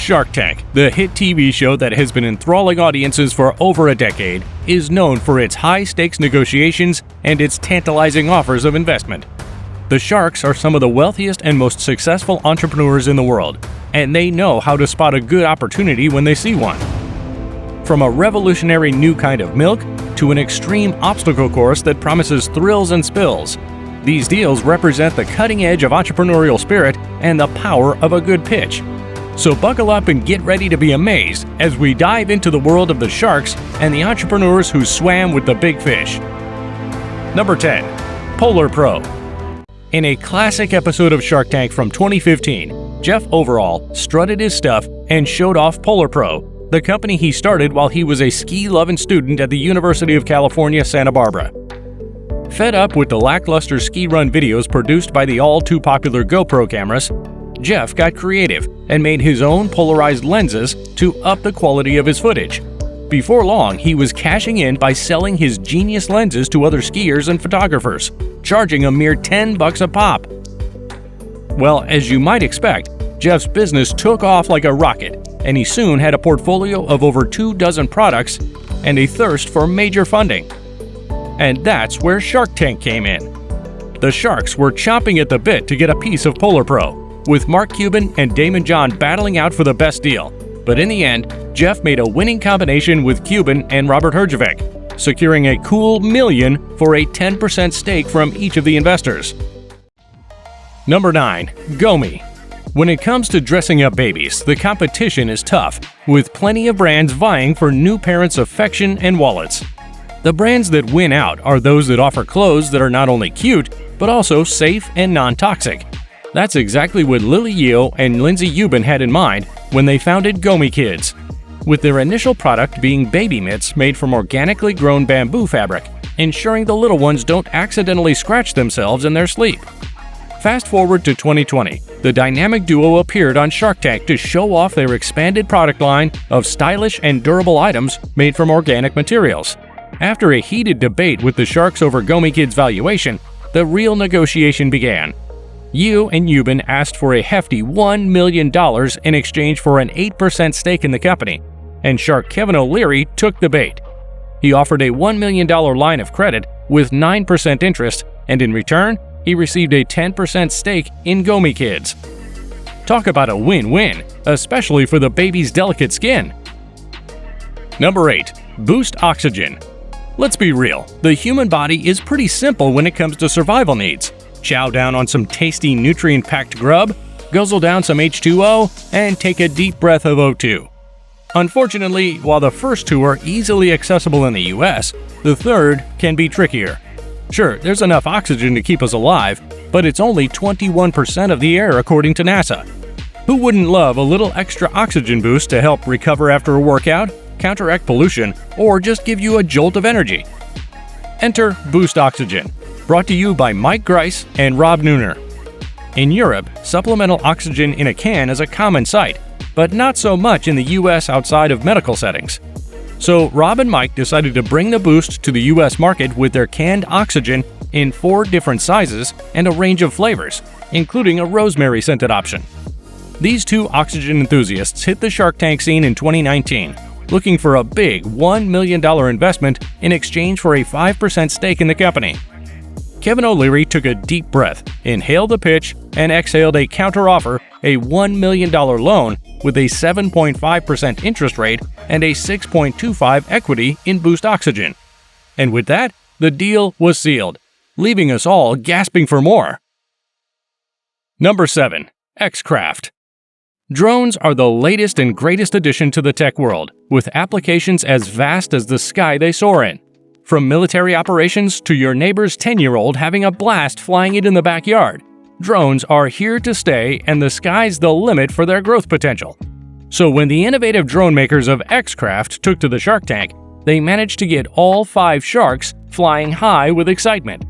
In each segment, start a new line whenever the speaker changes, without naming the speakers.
Shark Tank, the hit TV show that has been enthralling audiences for over a decade, is known for its high-stakes negotiations and its tantalizing offers of investment. The sharks are some of the wealthiest and most successful entrepreneurs in the world, and they know how to spot a good opportunity when they see one. From a revolutionary new kind of milk to an extreme obstacle course that promises thrills and spills, these deals represent the cutting edge of entrepreneurial spirit and the power of a good pitch. So buckle up and get ready to be amazed as we dive into the world of the sharks and the entrepreneurs who swam with the big fish. Number 10. Polar Pro. In a classic episode of Shark Tank from 2015, Jeff Overall strutted his stuff and showed off Polar Pro, the company he started while he was a ski-loving student at the University of California, Santa Barbara. Fed up with the lackluster ski run videos produced by the all-too-popular GoPro cameras, Jeff got creative and made his own polarized lenses to up the quality of his footage. Before long, he was cashing in by selling his genius lenses to other skiers and photographers, charging a mere $10 a pop. Well, as you might expect, Jeff's business took off like a rocket, and he soon had a portfolio of over 24 products and a thirst for major funding. And that's where Shark Tank came in. The sharks were chomping at the bit to get a piece of Polar Pro, with Mark Cuban and Damon John battling out for the best deal. But in the end, Jeff made a winning combination with Cuban and Robert Herjavec, securing a cool $1 million for a 10% stake from each of the investors. Number 9. Gomi. When it comes to dressing up babies, the competition is tough, with plenty of brands vying for new parents' affection and wallets. The brands that win out are those that offer clothes that are not only cute, but also safe and non-toxic. That's exactly what Lily Yeo and Lindsay Ubin had in mind when they founded Gomi Kids, with their initial product being baby mitts made from organically grown bamboo fabric, ensuring the little ones don't accidentally scratch themselves in their sleep. Fast forward to 2020, the dynamic duo appeared on Shark Tank to show off their expanded product line of stylish and durable items made from organic materials. After a heated debate with the sharks over Gomi Kids' valuation, the real negotiation began. Yeo and Ubin asked for a hefty $1 million in exchange for an 8% stake in the company, and shark Kevin O'Leary took the bait. He offered a $1 million line of credit with 9% interest, and in return, he received a 10% stake in Gomi Kids. Talk about a win-win, especially for the baby's delicate skin. Number 8. Boost Oxygen. Let's be real, the human body is pretty simple when it comes to survival needs. Chow down on some tasty nutrient-packed grub, guzzle down some H2O, and take a deep breath of O2. Unfortunately, while the first two are easily accessible in the US, the third can be trickier. Sure, there's enough oxygen to keep us alive, but it's only 21% of the air according to NASA. Who wouldn't love a little extra oxygen boost to help recover after a workout, counteract pollution, or just give you a jolt of energy? Enter Boost Oxygen, brought to you by Mike Grice and Rob Nooner. In Europe, supplemental oxygen in a can is a common sight, but not so much in the US outside of medical settings. So Rob and Mike decided to bring the boost to the US market with their canned oxygen in 4 different sizes and a range of flavors, including a rosemary-scented option. These two oxygen enthusiasts hit the Shark Tank scene in 2019, looking for a big $1 million investment in exchange for a 5% stake in the company. Kevin O'Leary took a deep breath, inhaled the pitch, and exhaled a counteroffer, a $1 million loan with a 7.5% interest rate and a 6.25 equity in Boost Oxygen. And with that, the deal was sealed, leaving us all gasping for more. Number 7. X-Craft. Drones are the latest and greatest addition to the tech world, with applications as vast as the sky they soar in. From military operations to your neighbor's 10-year-old having a blast flying it in the backyard, drones are here to stay and the sky's the limit for their growth potential. So when the innovative drone makers of X-Craft took to the Shark Tank, they managed to get all 5 sharks flying high with excitement.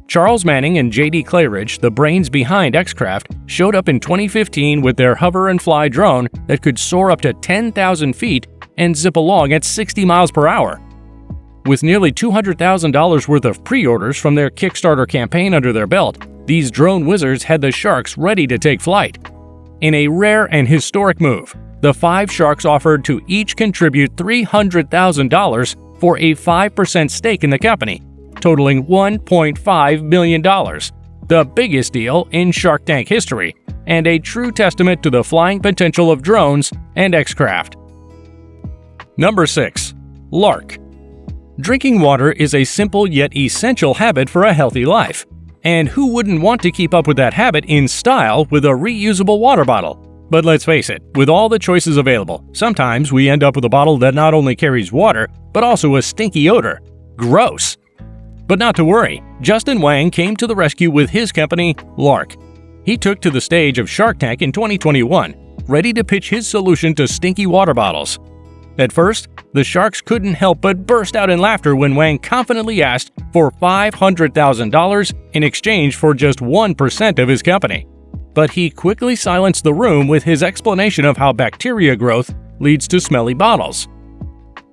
Charles Manning and J.D. Clayridge, the brains behind X-Craft, showed up in 2015 with their hover and fly drone that could soar up to 10,000 feet and zip along at 60 miles per hour. With nearly $200,000 worth of pre-orders from their Kickstarter campaign under their belt, these drone wizards had the sharks ready to take flight. In a rare and historic move, The 5 sharks offered to each contribute $300,000 for a 5% stake in the company, totaling $1.5 million, the biggest deal in Shark Tank history, and a true testament to the flying potential of drones and X-Craft. Number 6. Lark. Drinking water is a simple yet essential habit for a healthy life. And who wouldn't want to keep up with that habit in style with a reusable water bottle? But let's face it, with all the choices available, sometimes we end up with a bottle that not only carries water, but also a stinky odor. Gross! But not to worry, Justin Wang came to the rescue with his company, Lark. He took to the stage of Shark Tank in 2021, ready to pitch his solution to stinky water bottles. At first, the sharks couldn't help but burst out in laughter when Wang confidently asked for $500,000 in exchange for just 1% of his company. But he quickly silenced the room with his explanation of how bacteria growth leads to smelly bottles.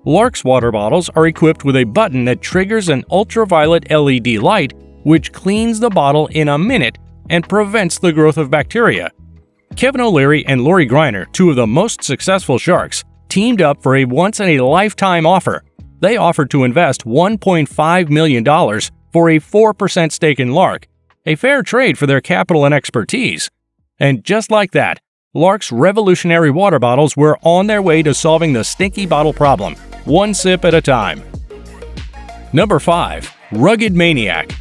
Lark's water bottles are equipped with a button that triggers an ultraviolet LED light, which cleans the bottle in a minute and prevents the growth of bacteria. Kevin O'Leary and Lori Greiner, 2 of the most successful sharks, teamed up for a once-in-a-lifetime offer. They offered to invest $1.5 million for a 4% stake in Lark, a fair trade for their capital and expertise. And just like that, Lark's revolutionary water bottles were on their way to solving the stinky bottle problem, one sip at a time. Number 5. Rugged Maniac.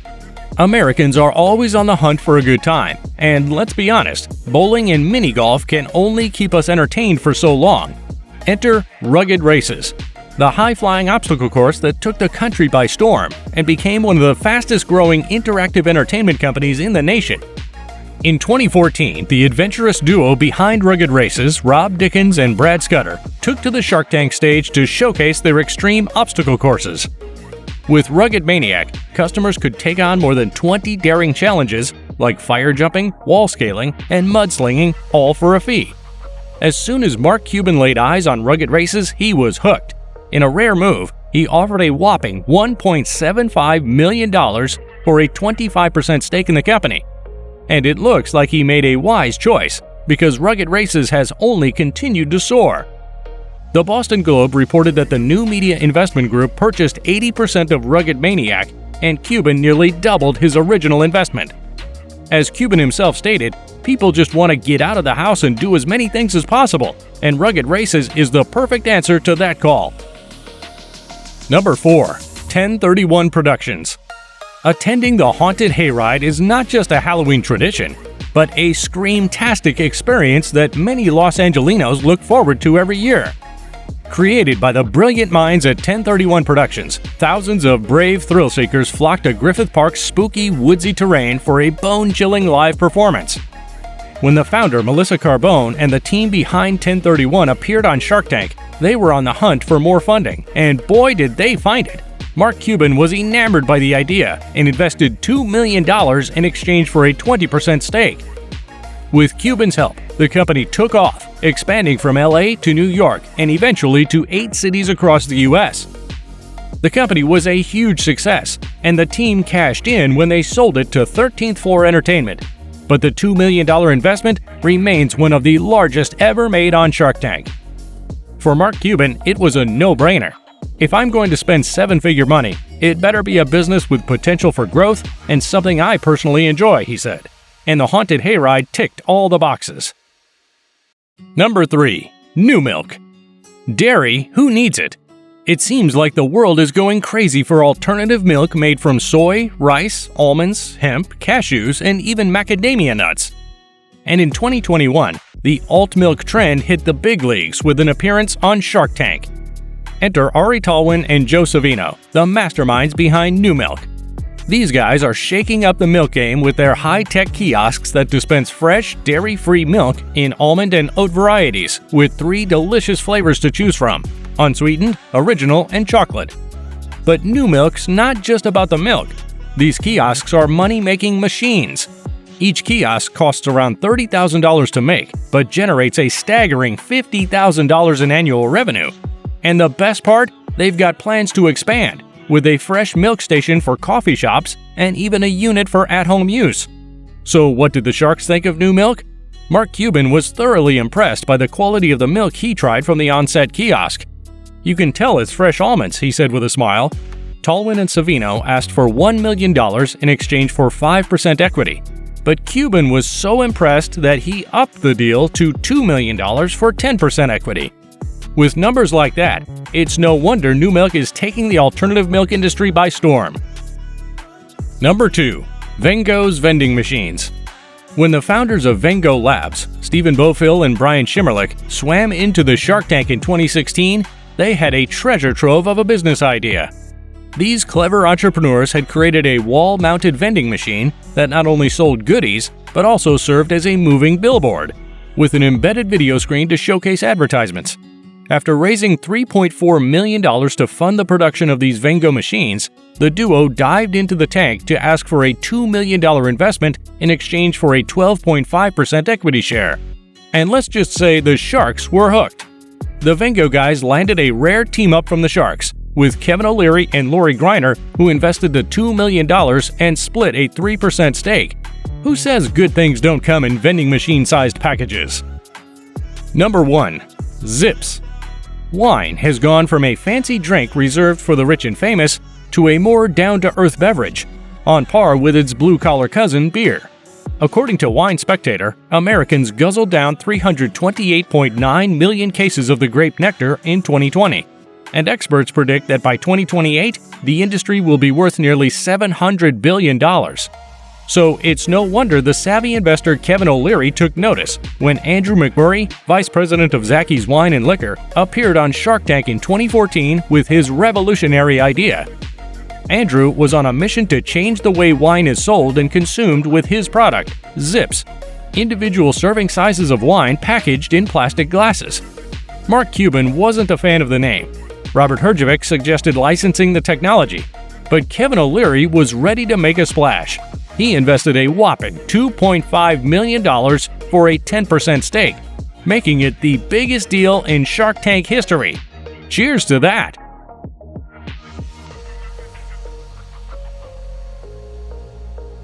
Americans are always on the hunt for a good time, and let's be honest, bowling and mini golf can only keep us entertained for so long. Enter Rugged Races, the high-flying obstacle course that took the country by storm and became one of the fastest-growing interactive entertainment companies in the nation. In 2014, the adventurous duo behind Rugged Races, Rob Dickens and Brad Scudder, took to the Shark Tank stage to showcase their extreme obstacle courses. With Rugged Maniac, customers could take on more than 20 daring challenges like fire jumping, wall scaling, and mudslinging, all for a fee. As soon as Mark Cuban laid eyes on Rugged Races, he was hooked. In a rare move, he offered a whopping $1.75 million for a 25% stake in the company. And it looks like he made a wise choice, because Rugged Races has only continued to soar. The Boston Globe reported that the New Media Investment Group purchased 80% of Rugged Maniac, and Cuban nearly doubled his original investment. As Cuban himself stated, people just want to get out of the house and do as many things as possible, and Rugged Races is the perfect answer to that call. Number 4. 1031 Productions. Attending the Haunted Hayride is not just a Halloween tradition, but a scream-tastic experience that many Los Angelinos look forward to every year. Created by the brilliant minds at 1031 Productions, thousands of brave thrill-seekers flock to Griffith Park's spooky, woodsy terrain for a bone-chilling live performance. When the founder, Melissa Carbone, and the team behind 1031 appeared on Shark Tank, they were on the hunt for more funding, and boy did they find it! Mark Cuban was enamored by the idea and invested $2 million in exchange for a 20% stake. With Cuban's help, the company took off, expanding from LA to New York and eventually to 8 cities across the US. The company was a huge success, and the team cashed in when they sold it to 13th Floor Entertainment. But the $2 million investment remains one of the largest ever made on Shark Tank. For Mark Cuban, it was a no-brainer. If I'm going to spend 7-figure money, it better be a business with potential for growth and something I personally enjoy, he said. And the Haunted Hayride ticked all the boxes. Number 3. New Milk. Dairy, who needs it? It seems like the world is going crazy for alternative milk made from soy, rice, almonds, hemp, cashews, and even macadamia nuts. And in 2021, the alt milk trend hit the big leagues with an appearance on Shark Tank. Enter Ari Talwin and Joe Savino, the masterminds behind New Milk. These guys are shaking up the milk game with their high-tech kiosks that dispense fresh, dairy-free milk in almond and oat varieties, with 3 delicious flavors to choose from: unsweetened, original, and chocolate. But New Milk's not just about the milk. These kiosks are money-making machines. Each kiosk costs around $30,000 to make, but generates a staggering $50,000 in annual revenue. And the best part? They've got plans to expand, with a fresh milk station for coffee shops and even a unit for at-home use. So what did the sharks think of New Milk? Mark Cuban was thoroughly impressed by the quality of the milk he tried from the on-set kiosk. "You can tell it's fresh almonds," he said with a smile. Tolwyn and Savino asked for $1 million in exchange for 5% equity, but Cuban was so impressed that he upped the deal to $2 million for 10% equity. With numbers like that, it's no wonder new milk is taking the alternative milk industry by storm. Number 2. Vengo's vending machines. When the founders of Vengo Labs, Stephen Bofill and Brian Shimmerlich, swam into the Shark Tank in 2016, they had a treasure trove of a business idea. These clever entrepreneurs had created a wall-mounted vending machine that not only sold goodies, but also served as a moving billboard, with an embedded video screen to showcase advertisements. After raising $3.4 million to fund the production of these Vengo machines, the duo dived into the tank to ask for a $2 million investment in exchange for a 12.5% equity share. And let's just say the Sharks were hooked. The Vengo guys landed a rare team-up from the Sharks, with Kevin O'Leary and Lori Greiner, who invested the $2 million and split a 3% stake. Who says good things don't come in vending machine-sized packages? Number 1. Zips. Wine has gone from a fancy drink reserved for the rich and famous to a more down-to-earth beverage, on par with its blue-collar cousin, beer. According to Wine Spectator, Americans guzzled down 328.9 million cases of the grape nectar in 2020. And experts predict that by 2028, the industry will be worth nearly $700 billion. So it's no wonder the savvy investor Kevin O'Leary took notice when Andrew McMurray, vice president of Zaki's Wine and Liquor, appeared on Shark Tank in 2014 with his revolutionary idea. Andrew was on a mission to change the way wine is sold and consumed with his product, Zips, individual serving sizes of wine packaged in plastic glasses. Mark Cuban wasn't a fan of the name. Robert Herjavec suggested licensing the technology, but Kevin O'Leary was ready to make a splash. He invested a whopping $2.5 million for a 10% stake, making it the biggest deal in Shark Tank history. Cheers to that!